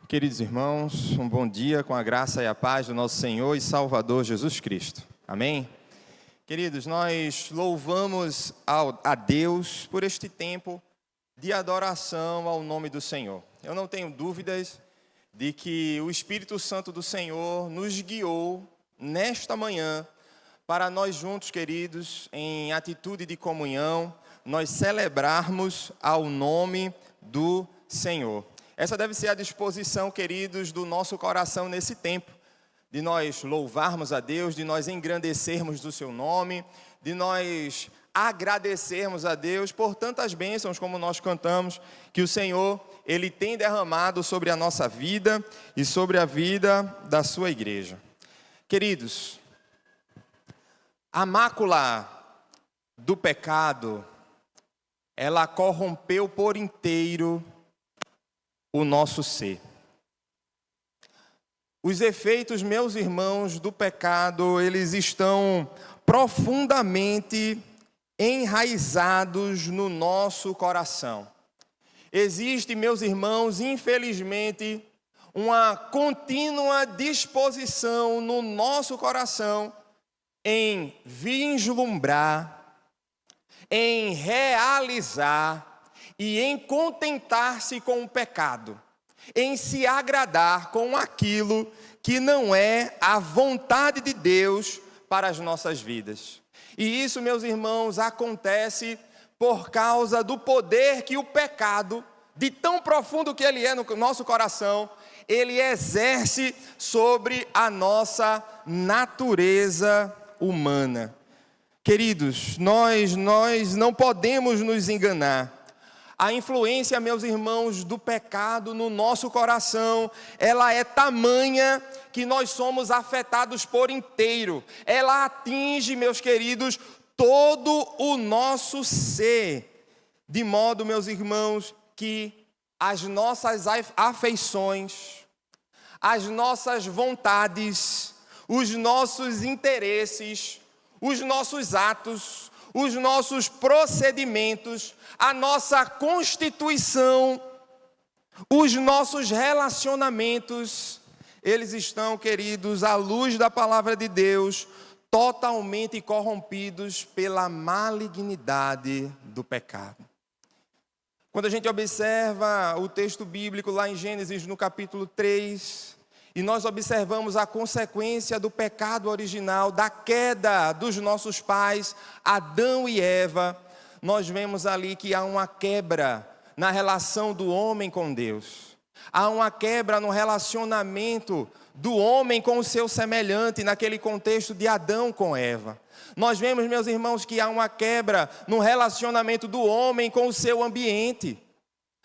Queridos irmãos, um bom dia com a graça e a paz do nosso Senhor e Salvador Jesus Cristo. Amém? Queridos, nós louvamos a Deus por este tempo de adoração ao nome do Senhor. Eu não tenho dúvidas de que o Espírito Santo do Senhor nos guiou nesta manhã para nós juntos, queridos, em atitude de comunhão, nós celebrarmos ao nome do Senhor. Essa deve ser a disposição, queridos, do nosso coração nesse tempo, de nós louvarmos a Deus, de nós engrandecermos o seu nome, de nós agradecermos a Deus por tantas bênçãos como nós cantamos, que o Senhor, Ele tem derramado sobre a nossa vida e sobre a vida da sua igreja. Queridos, a mácula do pecado, ela corrompeu por inteiro o nosso ser. Os efeitos, meus irmãos, do pecado, eles estão profundamente enraizados no nosso coração. Existe, meus irmãos, infelizmente, uma contínua disposição no nosso coração em vislumbrar, em realizar e em contentar-se com o pecado, em se agradar com aquilo que não é a vontade de Deus para as nossas vidas. E isso, meus irmãos, acontece por causa do poder que o pecado, de tão profundo que ele é no nosso coração, ele exerce sobre a nossa natureza humana. Queridos, nós não podemos nos enganar. A influência, meus irmãos, do pecado no nosso coração, ela é tamanha que nós somos afetados por inteiro. Ela atinge, meus queridos, todo o nosso ser. De modo, meus irmãos, que as nossas afeições, as nossas vontades, os nossos interesses, os nossos atos, os nossos procedimentos, a nossa constituição, os nossos relacionamentos, eles estão, queridos, à luz da palavra de Deus, totalmente corrompidos pela malignidade do pecado. Quando a gente observa o texto bíblico lá em Gênesis, no capítulo 3, e nós observamos a consequência do pecado original, da queda dos nossos pais, Adão e Eva, nós vemos ali que há uma quebra na relação do homem com Deus. Há uma quebra no relacionamento do homem com o seu semelhante, naquele contexto de Adão com Eva. Nós vemos, meus irmãos, que há uma quebra no relacionamento do homem com o seu ambiente.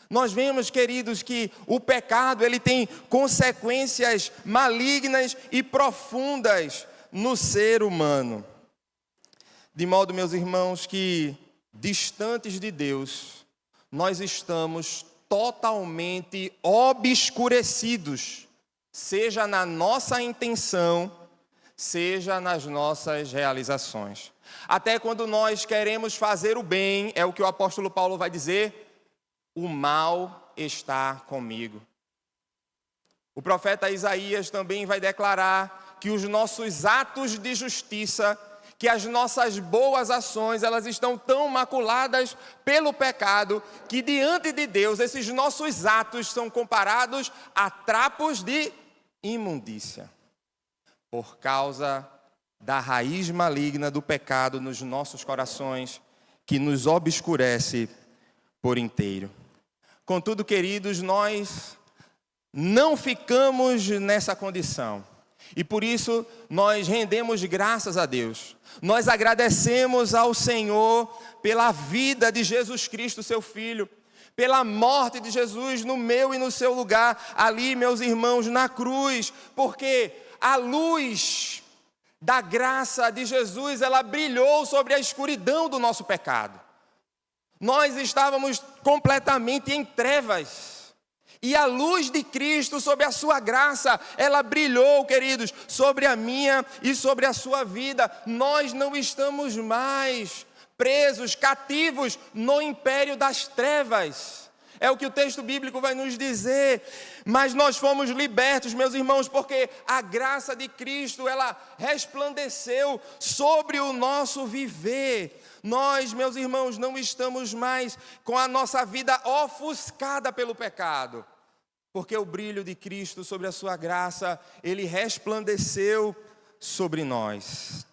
Nós vemos, queridos, que o pecado ele tem consequências malignas e profundas no ser humano. De modo, meus irmãos, que distantes de Deus, nós estamos totalmente obscurecidos, seja na nossa intenção, seja nas nossas realizações. Até quando nós queremos fazer o bem, é o que o apóstolo Paulo vai dizer, o mal está comigo. O profeta Isaías também vai declarar que os nossos atos de justiça, que as nossas boas ações, elas estão tão maculadas pelo pecado, que diante de Deus, esses nossos atos são comparados a trapos de imundícia, por causa da raiz maligna do pecado nos nossos corações, que nos obscurece por inteiro. Contudo, queridos, nós não ficamos nessa condição. E por isso, nós rendemos graças a Deus. Nós agradecemos ao Senhor pela vida de Jesus Cristo, seu Filho. Pela morte de Jesus no meu e no seu lugar. Ali, meus irmãos, na cruz. Porque a luz da graça de Jesus, ela brilhou sobre a escuridão do nosso pecado. Nós estávamos completamente em trevas. E a luz de Cristo, sobre a sua graça, ela brilhou, queridos, sobre a minha e sobre a sua vida. Nós não estamos mais presos, cativos no império das trevas. é o que o texto bíblico vai nos dizer. Mas nós fomos libertos, meus irmãos, porque a graça de Cristo, ela resplandeceu sobre o nosso viver. Nós, meus irmãos, não estamos mais com a nossa vida ofuscada pelo pecado, porque o brilho de Cristo sobre a sua graça, ele resplandeceu sobre nós.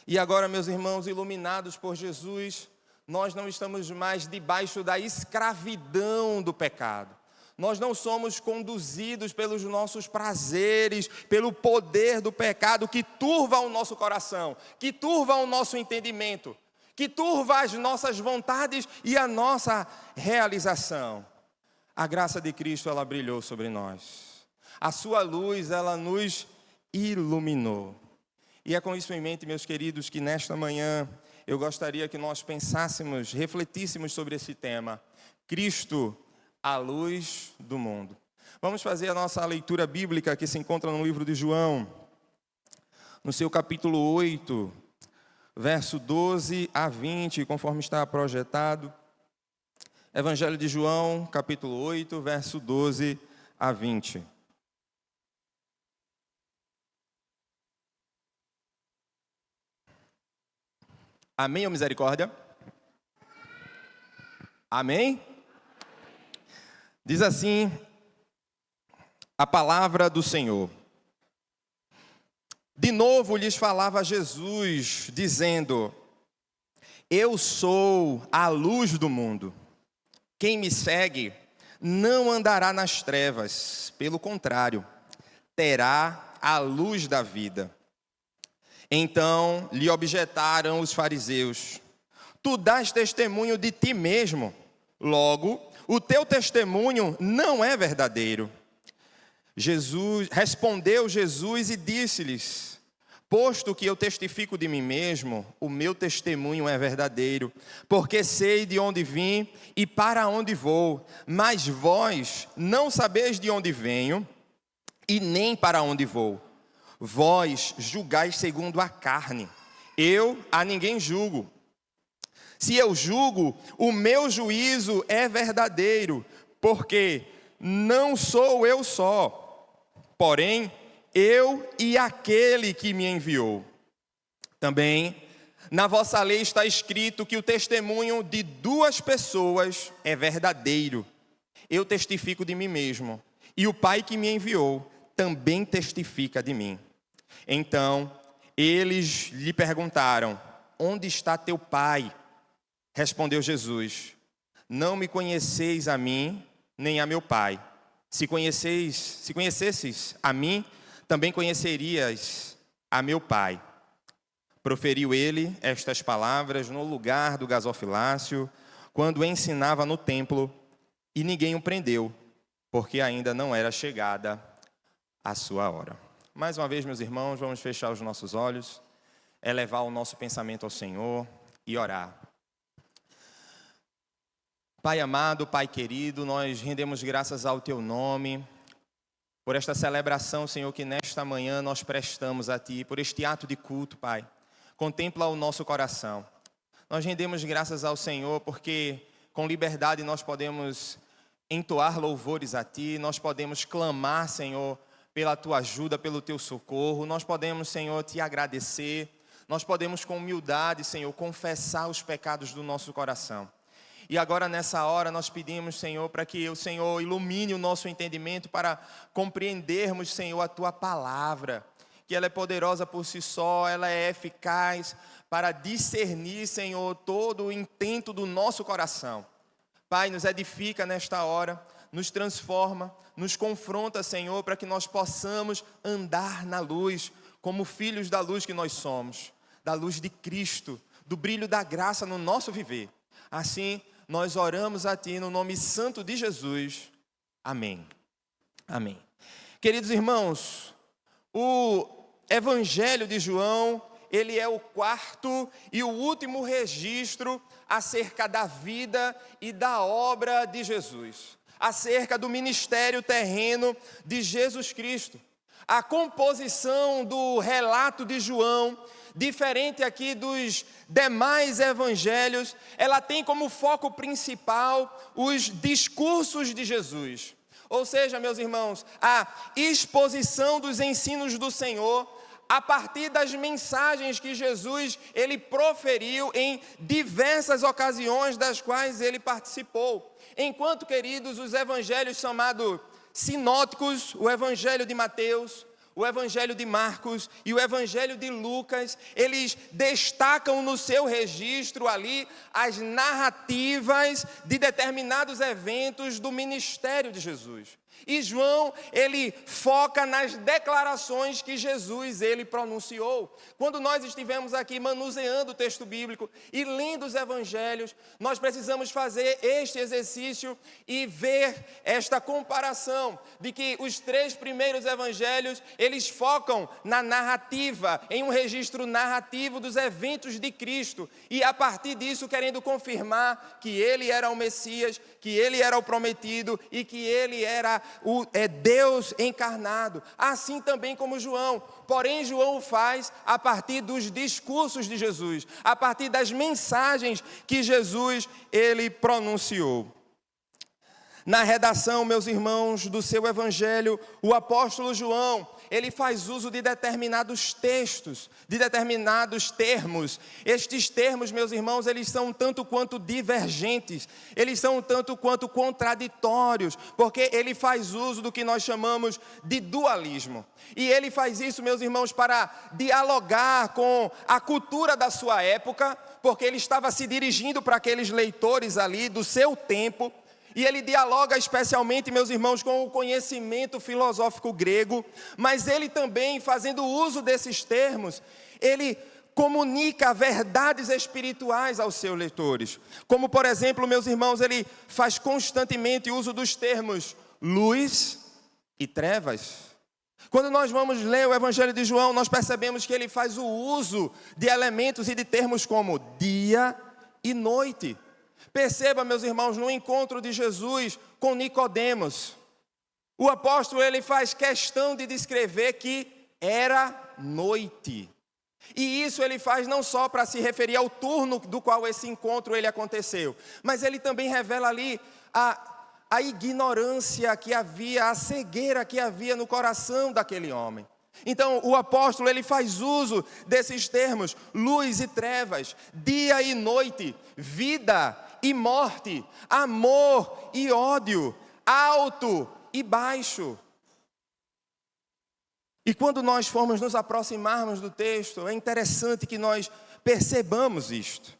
E agora, meus irmãos, iluminados por Jesus, nós não estamos mais debaixo da escravidão do pecado. Nós não somos conduzidos pelos nossos prazeres, pelo poder do pecado que turva o nosso coração, que turva o nosso entendimento, que turva as nossas vontades e a nossa realização. A graça de Cristo, ela brilhou sobre nós. A sua luz, ela nos iluminou. E é com isso em mente, meus queridos, que nesta manhã eu gostaria que nós pensássemos, refletíssemos sobre esse tema. Cristo, a luz do mundo. Vamos fazer a nossa leitura bíblica que se encontra no livro de João, no seu capítulo 8, verso 12 a 20, conforme está projetado. Evangelho de João, capítulo 8, verso 12 a 20. Amém ou misericórdia? Amém? Diz assim a palavra do Senhor. De novo lhes falava Jesus, dizendo: Eu sou a luz do mundo. Quem me segue não andará nas trevas, pelo contrário, terá a luz da vida. Então lhe objetaram os fariseus: Tu dás testemunho de ti mesmo, logo, o teu testemunho não é verdadeiro. Respondeu Jesus e disse-lhes: Posto que eu testifico de mim mesmo, o meu testemunho é verdadeiro, porque sei de onde vim e para onde vou, mas vós não sabeis de onde venho e nem para onde vou. Vós julgais segundo a carne, eu a ninguém julgo. Se eu julgo, o meu juízo é verdadeiro, porque não sou eu só, porém eu e aquele que me enviou. Também na vossa lei está escrito que o testemunho de duas pessoas é verdadeiro. Eu testifico de mim mesmo, e o Pai que me enviou também testifica de mim. Então eles lhe perguntaram: Onde está teu Pai? Respondeu Jesus: Não me conheceis a mim, nem a meu Pai. Se conhecesseis a mim, também conhecerias a meu Pai. Proferiu ele estas palavras no lugar do gasofilácio, quando ensinava no templo, e ninguém o prendeu, porque ainda não era chegada a sua hora. Mais uma vez, meus irmãos, vamos fechar os nossos olhos, elevar o nosso pensamento ao Senhor e orar. Pai amado, Pai querido, nós rendemos graças ao Teu nome, por esta celebração, Senhor, que nesta manhã nós prestamos a Ti, por este ato de culto, Pai. Contempla o nosso coração. Nós rendemos graças ao Senhor, porque com liberdade nós podemos entoar louvores a Ti, nós podemos clamar, Senhor, pela Tua ajuda, pelo Teu socorro, nós podemos, Senhor, Te agradecer, nós podemos com humildade, Senhor, confessar os pecados do nosso coração. E agora nessa hora nós pedimos, Senhor, para que o Senhor ilumine o nosso entendimento para compreendermos, Senhor, a Tua palavra, que ela é poderosa por si só, ela é eficaz para discernir, Senhor, todo o intento do nosso coração. Pai, nos edifica nesta hora, nos transforma, nos confronta, Senhor, para que nós possamos andar na luz, como filhos da luz que nós somos, da luz de Cristo, do brilho da graça no nosso viver. Assim, nós oramos a Ti no nome santo de Jesus. Amém. Amém. Queridos irmãos, o Evangelho de João, ele é o quarto e o último registro acerca da vida e da obra de Jesus, acerca do ministério terreno de Jesus Cristo. A composição do relato de João diferente aqui dos demais evangelhos, ela tem como foco principal os discursos de Jesus. Ou seja, meus irmãos, a exposição dos ensinos do Senhor a partir das mensagens que Jesus ele proferiu em diversas ocasiões das quais ele participou. Enquanto, queridos, os evangelhos chamados sinóticos, o evangelho de Mateus, o evangelho de Marcos e o evangelho de Lucas, eles destacam no seu registro ali as narrativas de determinados eventos do ministério de Jesus. E João, ele foca nas declarações que Jesus, ele pronunciou. Quando nós estivemos aqui manuseando o texto bíblico e lendo os evangelhos, nós precisamos fazer este exercício e ver esta comparação de que os 3 primeiros evangelhos, eles focam na narrativa, em um registro narrativo dos eventos de Cristo. E a partir disso, querendo confirmar que ele era o Messias, que ele era o prometido e que ele era Deus encarnado, assim também como João. Porém, João o faz a partir dos discursos de Jesus, a partir das mensagens que Jesus ele pronunciou. Na redação, meus irmãos, do seu evangelho, o apóstolo João, ele faz uso de determinados textos, de determinados termos. Estes termos, meus irmãos, eles são tanto quanto divergentes, eles são tanto quanto contraditórios, porque ele faz uso do que nós chamamos de dualismo. E ele faz isso, meus irmãos, para dialogar com a cultura da sua época, porque ele estava se dirigindo para aqueles leitores ali do seu tempo. E ele dialoga especialmente, meus irmãos, com o conhecimento filosófico grego, mas ele também, fazendo uso desses termos, ele comunica verdades espirituais aos seus leitores. Como, por exemplo, meus irmãos, ele faz constantemente uso dos termos luz e trevas. Quando nós vamos ler o Evangelho de João, nós percebemos que ele faz o uso de elementos e de termos como dia e noite. Perceba, meus irmãos, no encontro de Jesus com Nicodemos, o apóstolo ele faz questão de descrever que era noite. E isso ele faz não só para se referir ao turno do qual esse encontro ele aconteceu, mas ele também revela ali a ignorância que havia, a cegueira que havia no coração daquele homem. Então, o apóstolo, ele faz uso desses termos, luz e trevas, dia e noite, vida e morte, amor e ódio, alto e baixo. E quando nós formos nos aproximarmos do texto, é interessante que nós percebamos isto.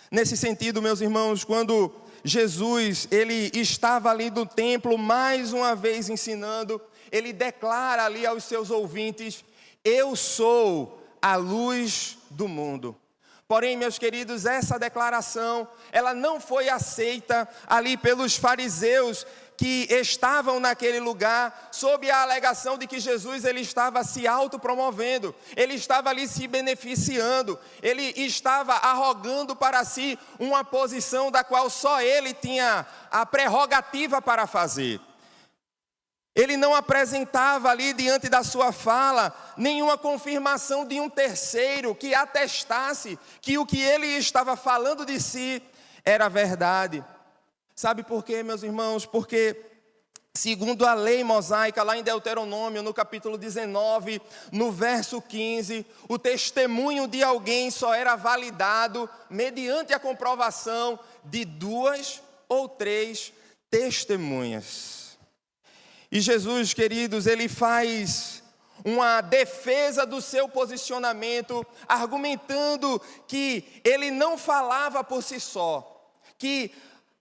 Nesse sentido, meus irmãos, quando Jesus, ele estava ali no templo, mais uma vez ensinando, ele declara ali aos seus ouvintes, eu sou a luz do mundo. Porém, meus queridos, essa declaração, ela não foi aceita ali pelos fariseus que estavam naquele lugar, sob a alegação de que Jesus ele estava se autopromovendo, ele estava ali se beneficiando, ele estava arrogando para si uma posição da qual só ele tinha a prerrogativa para fazer. Ele não apresentava ali diante da sua fala nenhuma confirmação de um terceiro que atestasse que o que ele estava falando de si era verdade. Sabe por quê, meus irmãos? Porque, segundo a lei mosaica, lá em Deuteronômio, no capítulo 19, no verso 15, o testemunho de alguém só era validado mediante a comprovação de 2 ou 3 testemunhas. E Jesus, queridos, ele faz uma defesa do seu posicionamento, argumentando que ele não falava por si só, que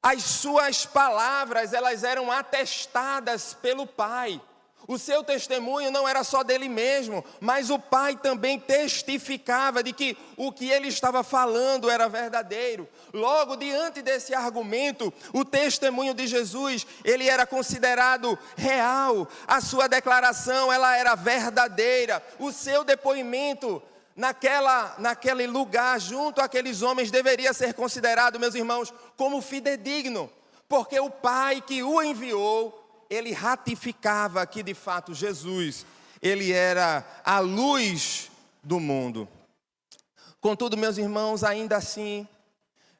as suas palavras, elas eram atestadas pelo Pai. O seu testemunho não era só dele mesmo, mas o Pai também testificava de que o que ele estava falando era verdadeiro. Logo, diante desse argumento, o testemunho de Jesus, ele era considerado real. A sua declaração, ela era verdadeira. O seu depoimento naquele lugar, junto àqueles homens, deveria ser considerado, meus irmãos, como fidedigno. Porque o Pai que o enviou, ele ratificava que de fato Jesus, ele era a luz do mundo. Contudo, meus irmãos, ainda assim,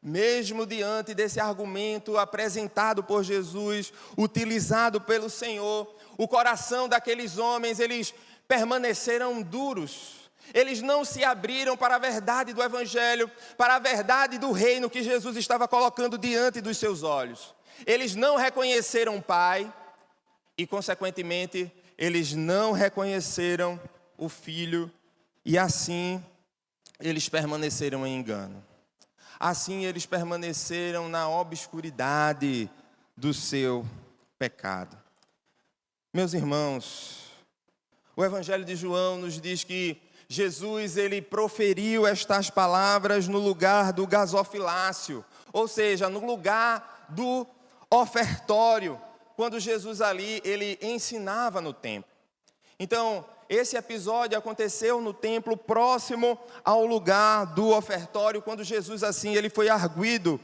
mesmo diante desse argumento apresentado por Jesus, utilizado pelo Senhor, o coração daqueles homens, eles permaneceram duros. Eles não se abriram para a verdade do Evangelho, para a verdade do reino que Jesus estava colocando diante dos seus olhos. Eles não reconheceram o Pai e, consequentemente, eles não reconheceram o Filho e assim eles permaneceram em engano. Assim eles permaneceram na obscuridade do seu pecado. Meus irmãos, o Evangelho de João nos diz que Jesus, ele proferiu estas palavras no lugar do gasofilácio, ou seja, no lugar do ofertório, quando Jesus ali, ele ensinava no templo. Então, esse episódio aconteceu no templo próximo ao lugar do ofertório, quando Jesus assim, ele foi arguido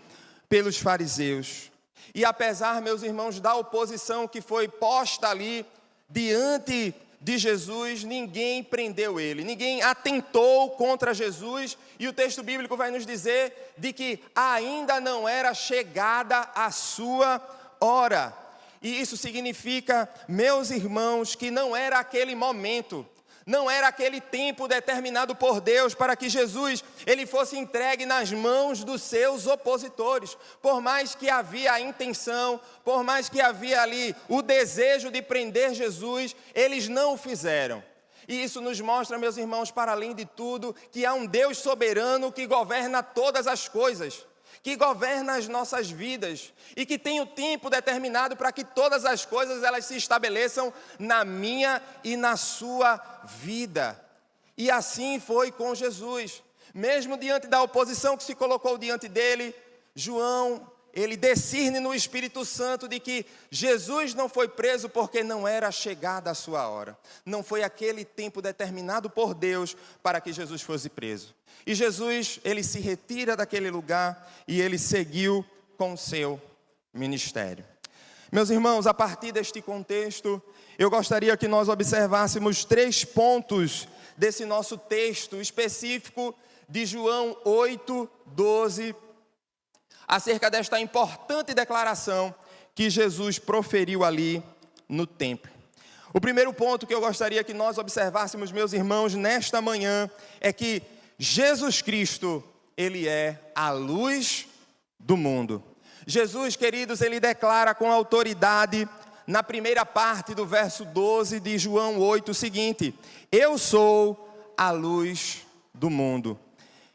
pelos fariseus. E apesar, meus irmãos, da oposição que foi posta ali diante de Jesus, ninguém prendeu ele, ninguém atentou contra Jesus, e o texto bíblico vai nos dizer de que ainda não era chegada a sua hora. E isso significa, meus irmãos, que não era aquele momento, não era aquele tempo determinado por Deus para que Jesus ele fosse entregue nas mãos dos seus opositores. Por mais que havia a intenção, por mais que havia ali o desejo de prender Jesus, eles não o fizeram. E isso nos mostra, meus irmãos, para além de tudo, que há um Deus soberano que governa todas as coisas, que governa as nossas vidas e que tem o tempo determinado para que todas as coisas elas se estabeleçam na minha e na sua vida. E assim foi com Jesus. Mesmo diante da oposição que se colocou diante dele, João, ele discerne no Espírito Santo de que Jesus não foi preso porque não era chegada a sua hora. Não foi aquele tempo determinado por Deus para que Jesus fosse preso. E Jesus, ele se retira daquele lugar e ele seguiu com o seu ministério. Meus irmãos, a partir deste contexto, eu gostaria que nós observássemos 3 pontos desse nosso texto específico de João 8:12, acerca desta importante declaração que Jesus proferiu ali no templo. O primeiro ponto que eu gostaria que nós observássemos, meus irmãos, nesta manhã, é que Jesus Cristo, ele é a luz do mundo. Jesus, queridos, ele declara com autoridade, na primeira parte do verso 12 de João 8, o seguinte: eu sou a luz do mundo.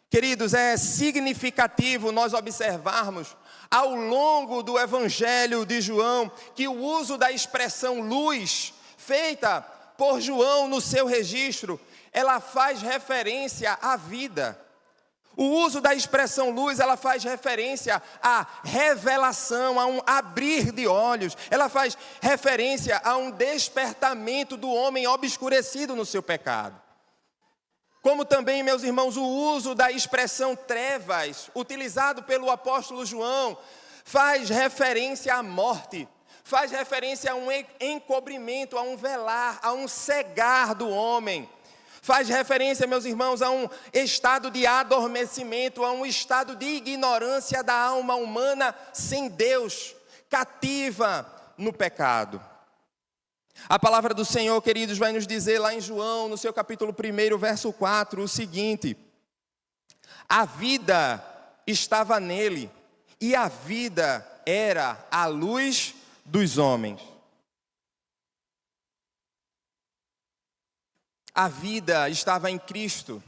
Queridos, é significativo nós observarmos ao longo do Evangelho de João que o uso da expressão luz, feita por João no seu registro, ela faz referência à vida. O uso da expressão luz, ela faz referência à revelação, a um abrir de olhos. Ela faz referência a um despertamento do homem obscurecido no seu pecado. Como também, meus irmãos, o uso da expressão trevas, utilizado pelo apóstolo João, faz referência à morte, faz referência a um encobrimento, a um velar, a um cegar do homem. Faz referência, meus irmãos, a um estado de adormecimento, a um estado de ignorância da alma humana sem Deus, cativa no pecado. A palavra do Senhor, queridos, vai nos dizer lá em João, no seu capítulo 1, verso 4, o seguinte: a vida estava nele, e a vida era a luz dos homens. A vida estava em Cristo,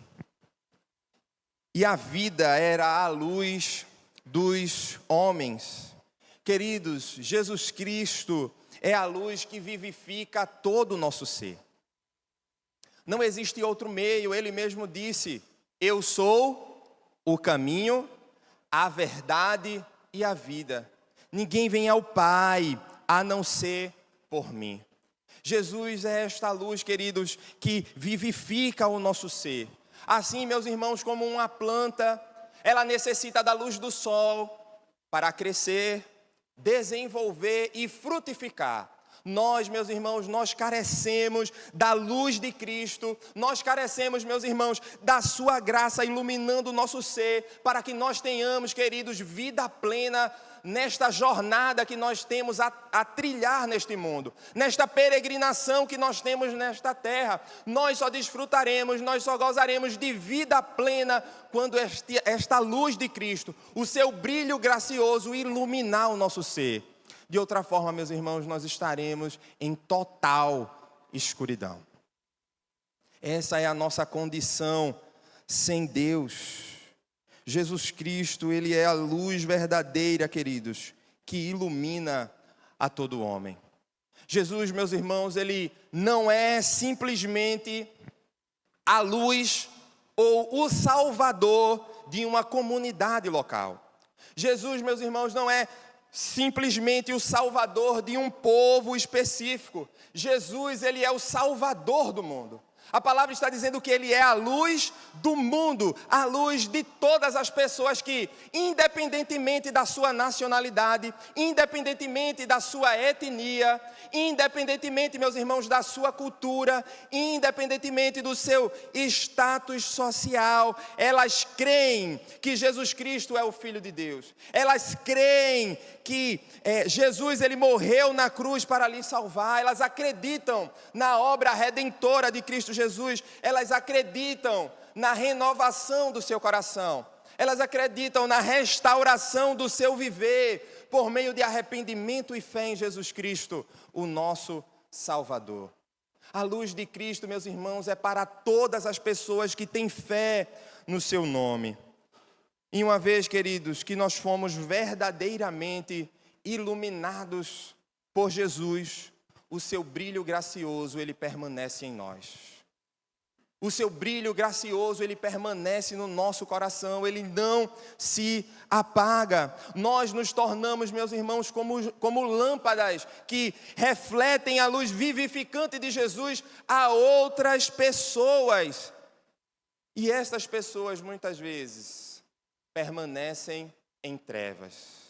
e a vida era a luz dos homens. Queridos, Jesus Cristo é a luz que vivifica todo o nosso ser. Não existe outro meio, ele mesmo disse: eu sou o caminho, a verdade e a vida. Ninguém vem ao Pai a não ser por mim. Jesus é esta luz, queridos, que vivifica o nosso ser. Assim, meus irmãos, como uma planta, ela necessita da luz do sol para crescer, desenvolver e frutificar. Nós, meus irmãos, nós carecemos da luz de Cristo, nós carecemos, meus irmãos, da sua graça iluminando o nosso ser, para que nós tenhamos, queridos, vida plena nesta jornada que nós temos a trilhar neste mundo, nesta peregrinação que nós temos nesta terra. Nós só desfrutaremos, nós só gozaremos de vida plena quando esta luz de Cristo, o seu brilho gracioso, iluminar o nosso ser. De outra forma, meus irmãos, nós estaremos em total escuridão. Essa é a nossa condição sem Deus. Jesus Cristo, Ele é a luz verdadeira, queridos, que ilumina a todo homem. Jesus, meus irmãos, Ele não é simplesmente a luz ou o salvador de uma comunidade local. Jesus, meus irmãos, não é simplesmente o salvador de um povo específico. Jesus, Ele é o salvador do mundo. A palavra está dizendo que Ele é a luz do mundo, a luz de todas as pessoas que, independentemente da sua nacionalidade, independentemente da sua etnia, independentemente, meus irmãos, da sua cultura, independentemente do seu status social, elas creem que Jesus Cristo é o Filho de Deus. Elas creem que Jesus, Ele morreu na cruz para lhes salvar. Elas acreditam na obra redentora de Cristo Jesus. Elas acreditam na renovação do seu coração. Elas acreditam na restauração do seu viver por meio de arrependimento e fé em Jesus Cristo, o nosso Salvador. A luz de Cristo, meus irmãos, é para todas as pessoas que têm fé no seu nome. E uma vez, queridos, que nós fomos verdadeiramente iluminados por Jesus, o seu brilho gracioso, ele permanece em nós. O seu brilho gracioso, ele permanece no nosso coração, ele não se apaga. Nós nos tornamos, meus irmãos, como lâmpadas que refletem a luz vivificante de Jesus a outras pessoas. E estas pessoas, muitas vezes, permanecem em trevas.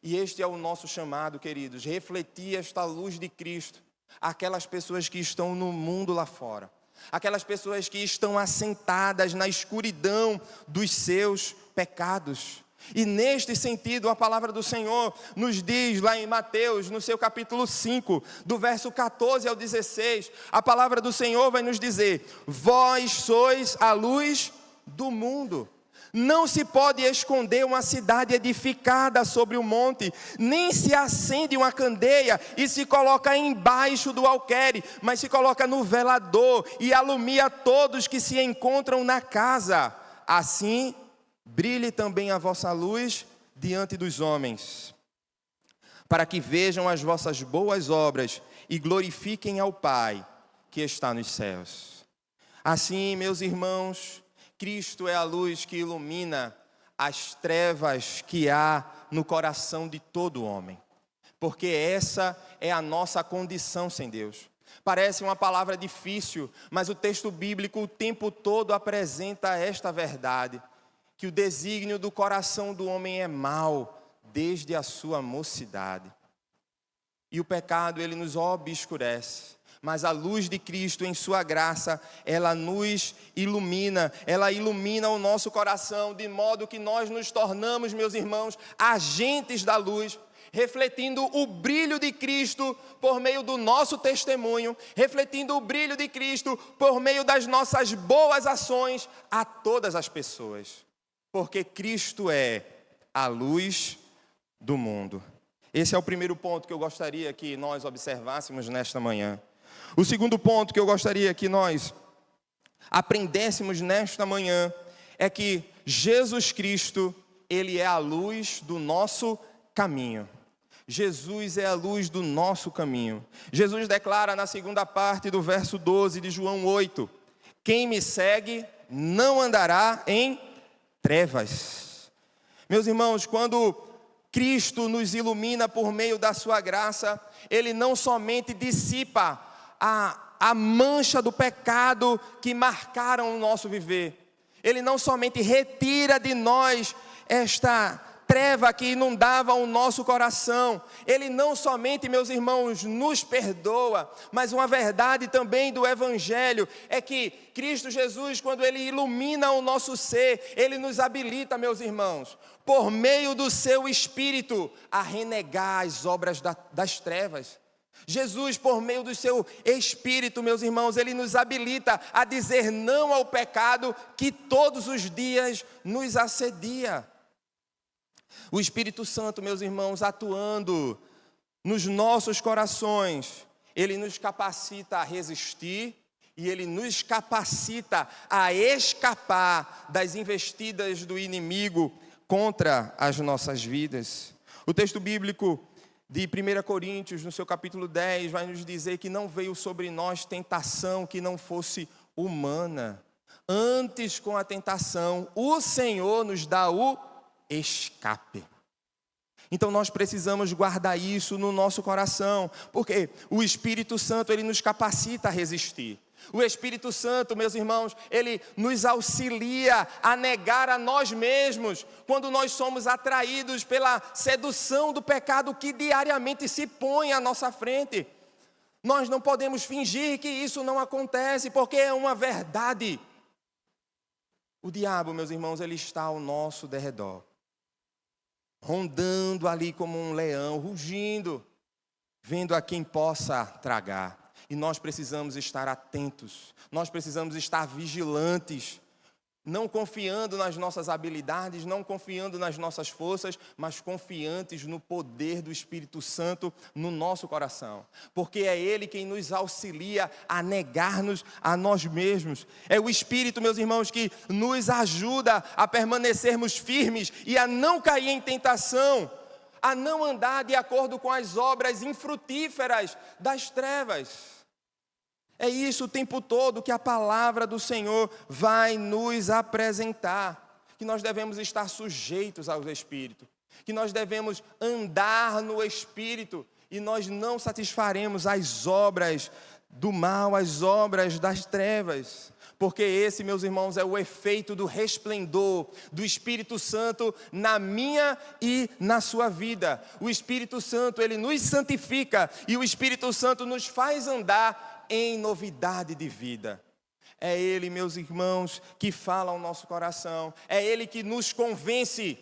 E este é o nosso chamado, queridos, refletir esta luz de Cristo àquelas pessoas que estão no mundo lá fora. Aquelas pessoas que estão assentadas na escuridão dos seus pecados. E neste sentido, a palavra do Senhor nos diz lá em Mateus, no seu capítulo 5, do verso 14 ao 16, a palavra do Senhor vai nos dizer: vós sois a luz do mundo. Não se pode esconder uma cidade edificada sobre o monte, nem se acende uma candeia e se coloca embaixo do alqueire, mas se coloca no velador e alumia todos que se encontram na casa. Assim, brilhe também a vossa luz diante dos homens, para que vejam as vossas boas obras e glorifiquem ao Pai que está nos céus. Assim, meus irmãos, Cristo é a luz que ilumina as trevas que há no coração de todo homem. Porque essa é a nossa condição sem Deus. Parece uma palavra difícil, mas o texto bíblico o tempo todo apresenta esta verdade: que o desígnio do coração do homem é mau desde a sua mocidade. E o pecado, ele nos obscurece. Mas a luz de Cristo em sua graça, ela nos ilumina, ela ilumina o nosso coração, de modo que nós nos tornamos, meus irmãos, agentes da luz, refletindo o brilho de Cristo por meio do nosso testemunho, refletindo o brilho de Cristo por meio das nossas boas ações a todas as pessoas. Porque Cristo é a luz do mundo. Esse é o primeiro ponto que eu gostaria que nós observássemos nesta manhã. O segundo ponto que eu gostaria que nós aprendêssemos nesta manhã é que Jesus Cristo, Ele é a luz do nosso caminho. Jesus é a luz do nosso caminho. Jesus declara na segunda parte do verso 12 de João 8: quem me segue não andará em trevas. Meus irmãos, quando Cristo nos ilumina por meio da sua graça, Ele não somente dissipa a mancha do pecado que marcaram o nosso viver. Ele não somente retira de nós esta treva que inundava o nosso coração. Ele não somente, meus irmãos, nos perdoa, mas uma verdade também do Evangelho é que Cristo Jesus, quando Ele ilumina o nosso ser, Ele nos habilita, meus irmãos, por meio do seu Espírito, a renegar as obras das trevas. Jesus, por meio do seu Espírito, meus irmãos, Ele nos habilita a dizer não ao pecado que todos os dias nos assedia. O Espírito Santo, meus irmãos, atuando nos nossos corações, Ele nos capacita a resistir e Ele nos capacita a escapar das investidas do inimigo contra as nossas vidas. O texto bíblico de 1 Coríntios, no seu capítulo 10, vai nos dizer que não veio sobre nós tentação que não fosse humana. Antes, com a tentação, o Senhor nos dá o escape. Então nós precisamos guardar isso no nosso coração, porque o Espírito Santo, ele nos capacita a resistir. O Espírito Santo, meus irmãos, ele nos auxilia a negar a nós mesmos, quando nós somos atraídos pela sedução do pecado que diariamente se põe à nossa frente. Nós não podemos fingir que isso não acontece, porque é uma verdade. O diabo, meus irmãos, ele está ao nosso derredor, rondando ali como um leão, rugindo, vendo a quem possa tragar. E nós precisamos estar atentos, nós precisamos estar vigilantes, não confiando nas nossas habilidades, não confiando nas nossas forças, mas confiantes no poder do Espírito Santo no nosso coração. Porque é Ele quem nos auxilia a negar-nos a nós mesmos. É o Espírito, meus irmãos, que nos ajuda a permanecermos firmes e a não cair em tentação, a não andar de acordo com as obras infrutíferas das trevas. É isso o tempo todo que a palavra do Senhor vai nos apresentar, que nós devemos estar sujeitos ao Espírito, que nós devemos andar no Espírito e nós não satisfaremos as obras do mal, as obras das trevas, porque esse, meus irmãos, é o efeito do resplendor do Espírito Santo na minha e na sua vida. O Espírito Santo, ele nos santifica e o Espírito Santo nos faz andar em novidade de vida. É Ele, meus irmãos, que fala ao nosso coração. É Ele que nos convence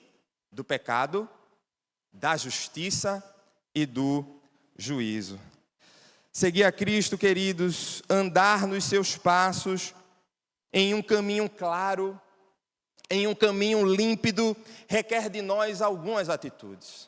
do pecado, da justiça e do juízo. Seguir a Cristo, queridos, andar nos seus passos, em um caminho claro, em um caminho límpido, requer de nós algumas atitudes.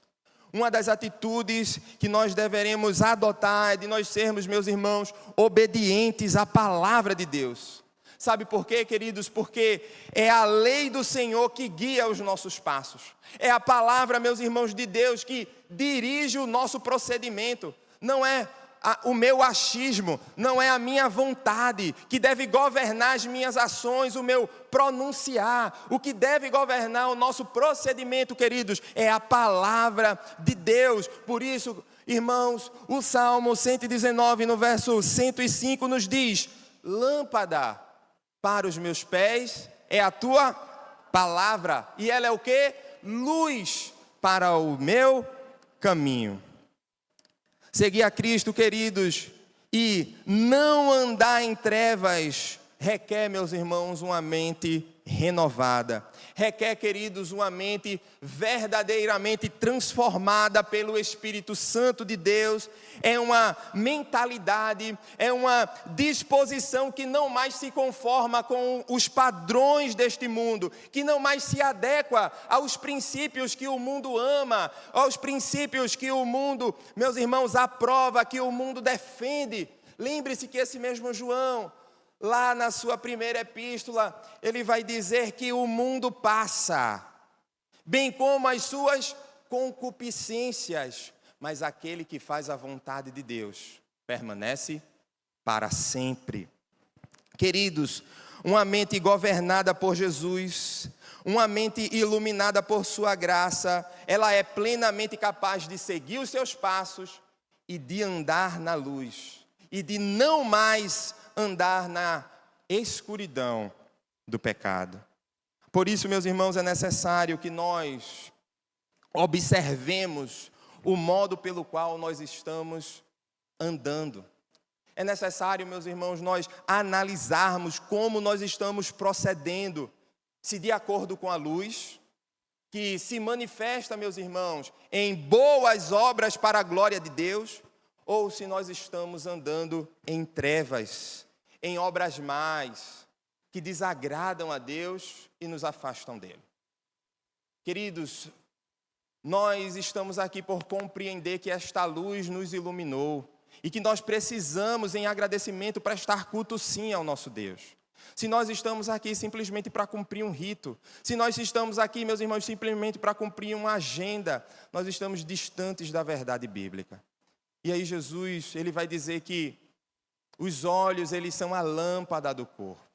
Uma das atitudes que nós deveremos adotar é de nós sermos, meus irmãos, obedientes à palavra de Deus. Sabe por quê, queridos? Porque é a lei do Senhor que guia os nossos passos. É a palavra, meus irmãos, de Deus que dirige o nosso procedimento. Não é o meu achismo, não é a minha vontade que deve governar as minhas ações, o meu pronunciar. O que deve governar o nosso procedimento, queridos, é a palavra de Deus. Por isso, irmãos, o Salmo 119, no verso 105, nos diz: lâmpada para os meus pés é a tua palavra, e ela é o quê? Luz para o meu caminho. Seguir a Cristo, queridos, e não andar em trevas, requer, meus irmãos, uma mente renovada. Requer, queridos, uma mente verdadeiramente transformada pelo Espírito Santo de Deus. É uma mentalidade, é uma disposição que não mais se conforma com os padrões deste mundo, que não mais se adequa aos princípios que o mundo ama, aos princípios que o mundo, meus irmãos, aprova, que o mundo defende. Lembre-se que esse mesmo João, lá na sua primeira epístola, ele vai dizer que o mundo passa, bem como as suas concupiscências, mas aquele que faz a vontade de Deus permanece para sempre. Queridos, uma mente governada por Jesus, uma mente iluminada por sua graça, ela é plenamente capaz de seguir os seus passos e de andar na luz, e de não mais andar na escuridão do pecado. Por isso, meus irmãos, é necessário que nós observemos o modo pelo qual nós estamos andando. É necessário, meus irmãos, nós analisarmos como nós estamos procedendo, se de acordo com a luz, que se manifesta, meus irmãos, em boas obras para a glória de Deus, ou se nós estamos andando em trevas, em obras más, que desagradam a Deus e nos afastam dele. Queridos, nós estamos aqui por compreender que esta luz nos iluminou e que nós precisamos, em agradecimento, prestar culto sim ao nosso Deus. Se nós estamos aqui simplesmente para cumprir um rito, se nós estamos aqui, meus irmãos, simplesmente para cumprir uma agenda, nós estamos distantes da verdade bíblica. E aí Jesus, ele vai dizer que os olhos, eles são a lâmpada do corpo.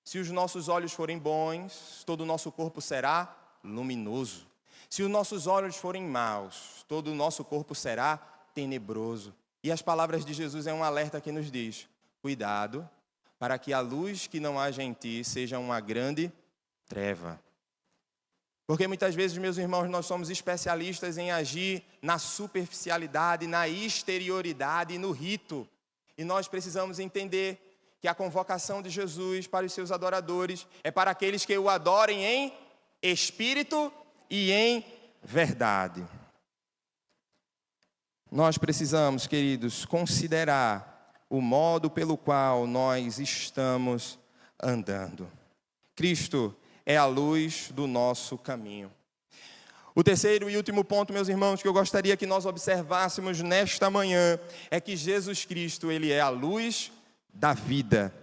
Se os nossos olhos forem bons, todo o nosso corpo será luminoso. Se os nossos olhos forem maus, todo o nosso corpo será tenebroso. E as palavras de Jesus é um alerta que nos diz: cuidado, para que a luz que não haja em ti seja uma grande treva. Porque muitas vezes, meus irmãos, nós somos especialistas em agir na superficialidade, na exterioridade e no rito. E nós precisamos entender que a convocação de Jesus para os seus adoradores é para aqueles que o adorem em espírito e em verdade. Nós precisamos, queridos, considerar o modo pelo qual nós estamos andando. Cristo é a luz do nosso caminho. O terceiro e último ponto, meus irmãos, que eu gostaria que nós observássemos nesta manhã, é que Jesus Cristo, ele é a luz da vida.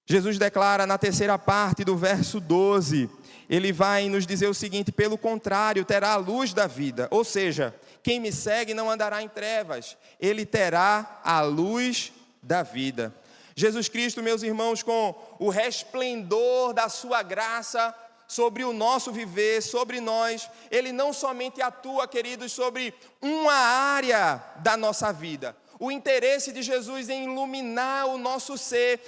Jesus declara na terceira parte do verso 12, ele vai nos dizer o seguinte: pelo contrário, terá a luz da vida, ou seja, quem me segue não andará em trevas, ele terá a luz da vida. Jesus Cristo, meus irmãos, com o resplendor da sua graça sobre o nosso viver, sobre nós, ele não somente atua, queridos, sobre uma área da nossa vida. O interesse de Jesus em iluminar o nosso ser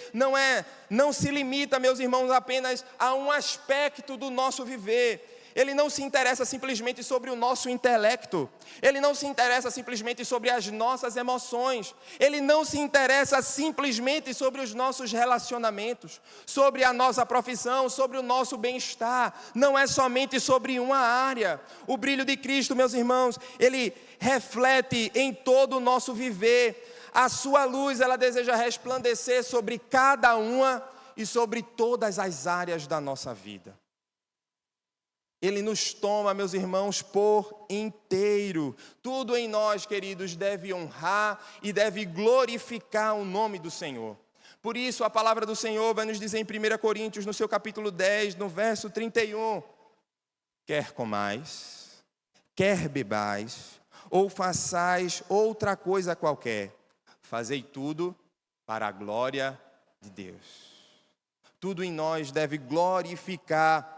não se limita, meus irmãos, apenas a um aspecto do nosso viver. Ele não se interessa simplesmente sobre o nosso intelecto. Ele não se interessa simplesmente sobre as nossas emoções. Ele não se interessa simplesmente sobre os nossos relacionamentos, sobre a nossa profissão, sobre o nosso bem-estar. Não é somente sobre uma área. O brilho de Cristo, meus irmãos, ele reflete em todo o nosso viver. A sua luz, ela deseja resplandecer sobre cada uma e sobre todas as áreas da nossa vida. Ele nos toma, meus irmãos, por inteiro. Tudo em nós, queridos, deve honrar e deve glorificar o nome do Senhor. Por isso, a palavra do Senhor vai nos dizer em 1 Coríntios, no seu capítulo 10, no verso 31. Quer comais, quer bebais, ou façais outra coisa qualquer, fazei tudo para a glória de Deus. Tudo em nós deve glorificar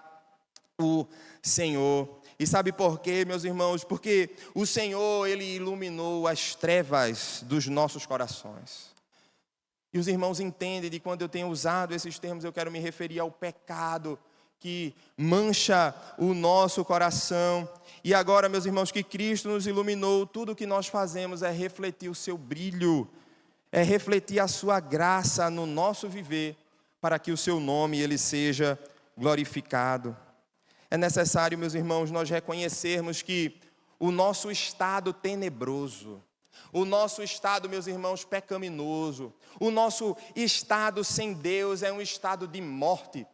o Senhor. E sabe por quê, meus irmãos? Porque o Senhor, ele iluminou as trevas dos nossos corações. E os irmãos entendem de quando eu tenho usado esses termos, eu quero me referir ao pecado que mancha o nosso coração. E agora, meus irmãos, que Cristo nos iluminou, tudo o que nós fazemos é refletir o seu brilho, é refletir a sua graça no nosso viver, para que o seu nome ele seja glorificado. É necessário, meus irmãos, nós reconhecermos que o nosso estado tenebroso, o nosso estado, meus irmãos, pecaminoso, o nosso estado sem Deus é um estado de morte,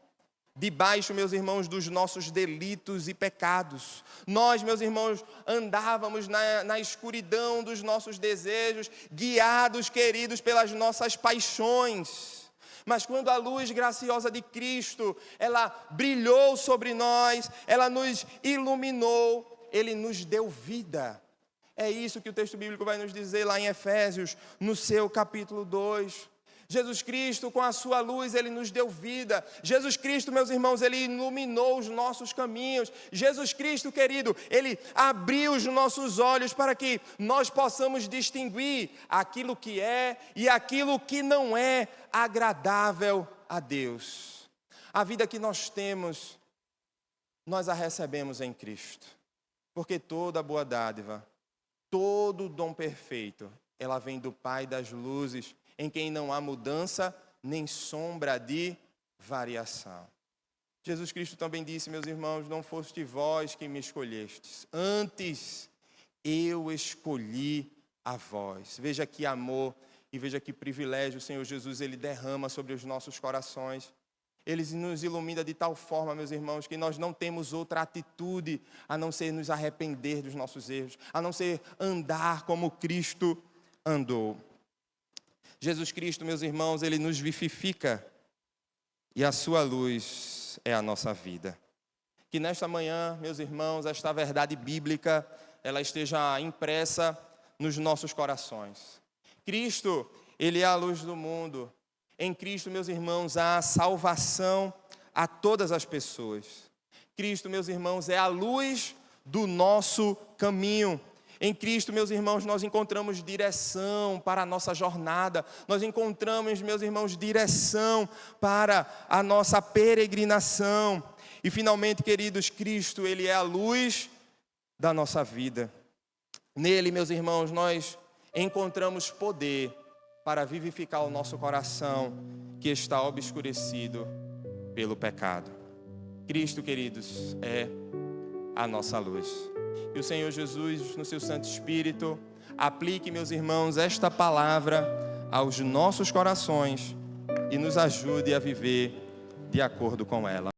debaixo, meus irmãos, dos nossos delitos e pecados. Nós, meus irmãos, andávamos na escuridão dos nossos desejos, guiados, queridos, pelas nossas paixões. Mas quando a luz graciosa de Cristo, ela brilhou sobre nós, ela nos iluminou, ele nos deu vida. É isso que o texto bíblico vai nos dizer lá em Efésios, no seu capítulo 2. Jesus Cristo, com a sua luz, ele nos deu vida. Jesus Cristo, meus irmãos, ele iluminou os nossos caminhos. Jesus Cristo, querido, ele abriu os nossos olhos para que nós possamos distinguir aquilo que é e aquilo que não é agradável a Deus. A vida que nós temos, nós a recebemos em Cristo. Porque toda boa dádiva, todo dom perfeito, ela vem do Pai das luzes, em quem não há mudança nem sombra de variação. Jesus Cristo também disse, meus irmãos, não foste vós que me escolhestes, antes eu escolhi a vós. Veja que amor e veja que privilégio o Senhor Jesus ele derrama sobre os nossos corações. Ele nos ilumina de tal forma, meus irmãos, que nós não temos outra atitude a não ser nos arrepender dos nossos erros, a não ser andar como Cristo andou. Jesus Cristo, meus irmãos, ele nos vivifica e a sua luz é a nossa vida. Que nesta manhã, meus irmãos, esta verdade bíblica, ela esteja impressa nos nossos corações. Cristo, ele é a luz do mundo. Em Cristo, meus irmãos, há salvação a todas as pessoas. Cristo, meus irmãos, é a luz do nosso caminho. Em Cristo, meus irmãos, nós encontramos direção para a nossa jornada. Nós encontramos, meus irmãos, direção para a nossa peregrinação. E finalmente, queridos, Cristo, ele é a luz da nossa vida. Nele, meus irmãos, nós encontramos poder para vivificar o nosso coração que está obscurecido pelo pecado. Cristo, queridos, é a nossa luz. Que o Senhor Jesus, no seu Santo Espírito, aplique, meus irmãos, esta palavra aos nossos corações e nos ajude a viver de acordo com ela.